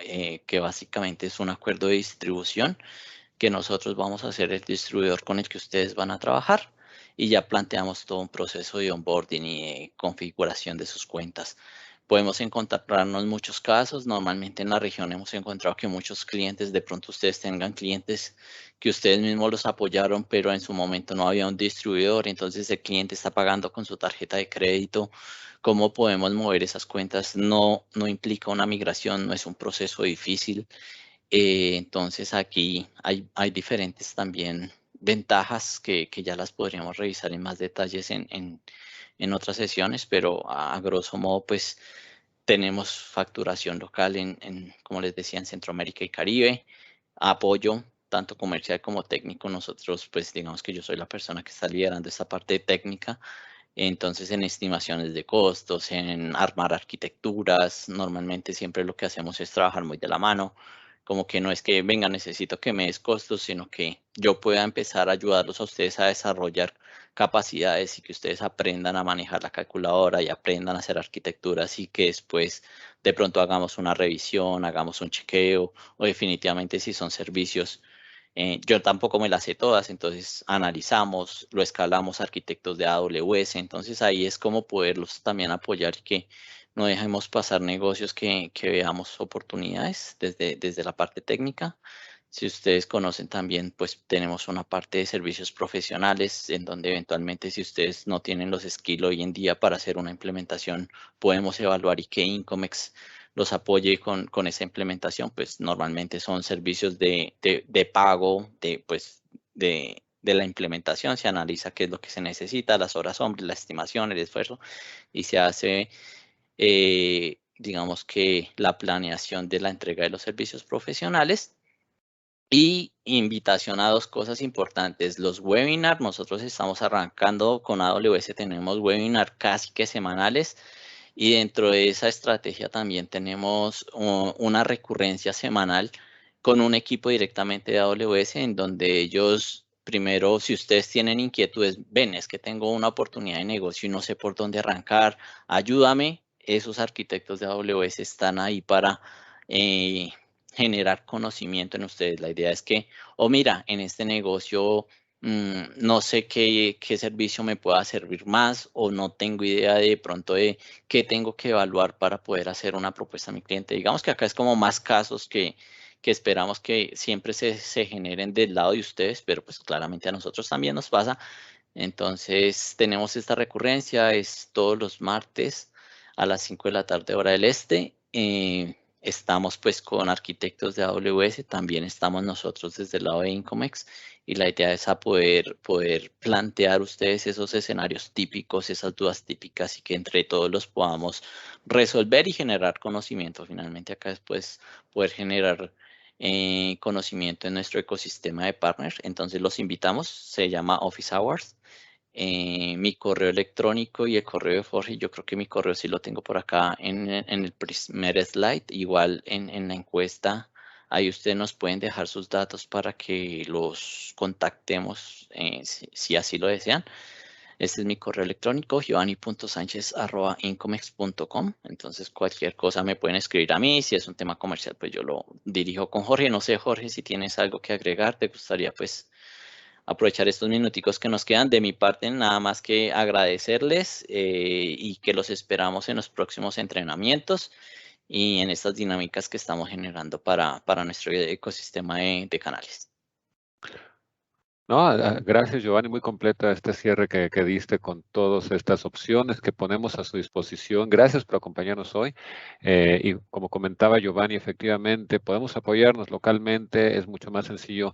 A: que básicamente es un acuerdo de distribución que nosotros vamos a ser el distribuidor con el que ustedes van a trabajar y ya planteamos todo un proceso de onboarding y de configuración de sus cuentas. Podemos encontrarnos muchos casos, normalmente en la región hemos encontrado que muchos clientes, de pronto ustedes tengan clientes que ustedes mismos los apoyaron, pero en su momento no había un distribuidor, entonces el cliente está pagando con su tarjeta de crédito. ¿Cómo podemos mover esas cuentas? No implica una migración, no es un proceso difícil. Entonces aquí hay diferentes también ventajas que ya las podríamos revisar en más detalles en otras sesiones, pero a grosso modo pues tenemos facturación local como les decía, en Centroamérica y Caribe, apoyo tanto comercial como técnico. Nosotros pues digamos que yo soy la persona que está liderando esta parte técnica. Entonces, en estimaciones de costos, en armar arquitecturas, normalmente siempre lo que hacemos es trabajar muy de la mano, como que no es que venga, necesito que me des costos, sino que yo pueda empezar a ayudarlos a ustedes a desarrollar capacidades y que ustedes aprendan a manejar la calculadora y aprendan a hacer arquitecturas y que después de pronto hagamos una revisión, hagamos un chequeo o definitivamente si son servicios yo tampoco me las sé todas, entonces analizamos, lo escalamos arquitectos de AWS, entonces ahí es como poderlos también apoyar y que no dejemos pasar negocios, que veamos oportunidades desde la parte técnica. Si ustedes conocen también, pues tenemos una parte de servicios profesionales en donde eventualmente si ustedes no tienen los skills hoy en día para hacer una implementación, podemos evaluar y que Incomex los apoye con esa implementación, pues normalmente son servicios de pago, de la implementación, se analiza qué es lo que se necesita, las horas hombres, la estimación, el esfuerzo, y se hace, digamos que la planeación de la entrega de los servicios profesionales. Y invitación a dos cosas importantes, los webinars, nosotros estamos arrancando con AWS, tenemos webinar casi que semanales y dentro de esa estrategia también tenemos una recurrencia semanal con un equipo directamente de AWS en donde ellos, primero, si ustedes tienen inquietudes, ven, es que tengo una oportunidad de negocio y no sé por dónde arrancar, ayúdame, esos arquitectos de AWS están ahí para generar conocimiento en ustedes. La idea es que, mira, en este negocio no sé qué servicio me pueda servir más o no tengo idea de pronto de qué tengo que evaluar para poder hacer una propuesta a mi cliente. Digamos que acá es como más casos que esperamos que siempre se generen del lado de ustedes, pero pues claramente a nosotros también nos pasa. Entonces tenemos esta recurrencia, es todos los martes a las 5 de la tarde hora del este. Estamos pues con arquitectos de AWS, también estamos nosotros desde el lado de Incomex y la idea es a poder plantear ustedes esos escenarios típicos, esas dudas típicas y que entre todos los podamos resolver y generar conocimiento. Finalmente acá después poder generar conocimiento en nuestro ecosistema de partners. Entonces los invitamos, se llama Office Hours. Mi correo electrónico y el correo de Jorge, yo creo que mi correo sí lo tengo por acá en el primer slide, igual en la encuesta, ahí ustedes nos pueden dejar sus datos para que los contactemos si así lo desean. Este es mi correo electrónico, giovanni.sanchez@incomex.com. Entonces, cualquier cosa me pueden escribir a mí. Si es un tema comercial, pues yo lo dirijo con Jorge. No sé, Jorge, si tienes algo que agregar, te gustaría pues aprovechar estos minuticos que nos quedan. De mi parte, nada más que agradecerles y que los esperamos en los próximos entrenamientos y en estas dinámicas que estamos generando para nuestro ecosistema de canales.
C: No, gracias Giovanni, muy completa este cierre que diste con todas estas opciones que ponemos a su disposición. Gracias por acompañarnos hoy. Y como comentaba Giovanni, efectivamente podemos apoyarnos localmente. Es mucho más sencillo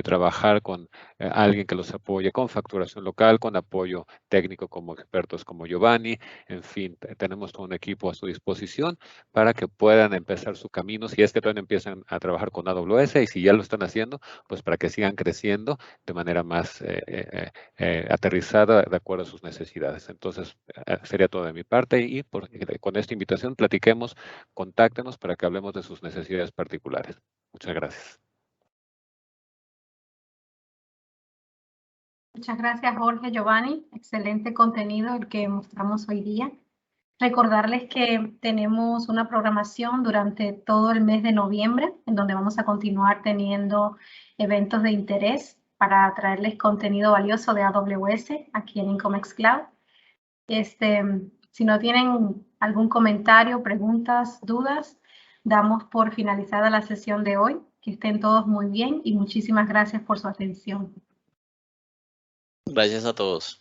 C: trabajar con alguien que los apoye con facturación local, con apoyo técnico como expertos como Giovanni. En fin, tenemos todo un equipo a su disposición para que puedan empezar su camino. Si es que todavía empiezan a trabajar con AWS y si ya lo están haciendo, pues para que sigan creciendo de manera más aterrizada de acuerdo a sus necesidades. Entonces, sería todo de mi parte y con esta invitación platiquemos, contáctenos para que hablemos de sus necesidades particulares. Muchas gracias.
B: Muchas gracias, Jorge, Giovanni. Excelente contenido el que mostramos hoy día. Recordarles que tenemos una programación durante todo el mes de noviembre, en donde vamos a continuar teniendo eventos de interés para traerles contenido valioso de AWS aquí en Incomex Cloud. Si no tienen algún comentario, preguntas, dudas, damos por finalizada la sesión de hoy. Que estén todos muy bien y muchísimas gracias por su atención.
A: Gracias a todos.